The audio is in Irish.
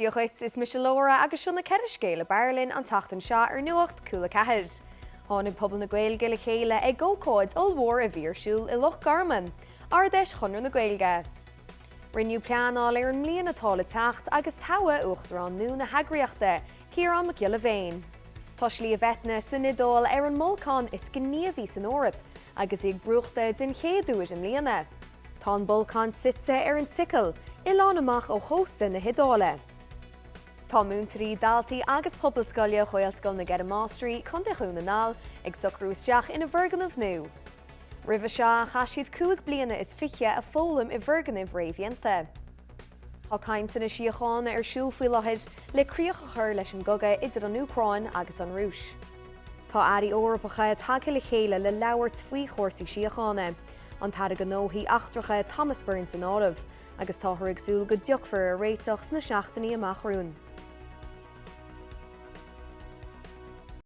Diolch is mis Laura agus siúna ceriscéile Berlin an tachtan seo ar nuacht Cúla4. Tháinig pobl na gaeilge le chéile ag ggócáid olmhór a bhíorsúil I Loch Garman, ardeis chunir na gaeilge. Rinneú pleanáil ar an mbliana atá le teacht agus tawa uachtarán nua na heagraíochta, Ciarán Mac Giolla Féin. Tá slí a bheitne san Nidal ar an molcán is gníomhí san Órap, agus ag brúachta den chéadúis an mbliana. Tá an bolcán sitse ar an tical, Ián amach ó chósta na Hidála. Tá múntarí daltaí agus pobl scoile Ghaeilscoil na Gearmáistrí chun de chuúna nál ag socrúisteach ina bhirganmh nua. Ribh seo chaisiad 5 bliana is fiche a fólam I bhirganmh réimhíonta. Tá caint na siochána ar siúl faoi láthaid le críoch a chur leis an goga idir an Ucráin agus an Rúis. Tá airí Eorpacha tagtha le chéile le labhairt faoi chóirsaí siochána, an tar go nóthaí achtracha Thomas Burns an áibh, agus tá ag súil go deochfar a réiteachs na seachtainní amach rún.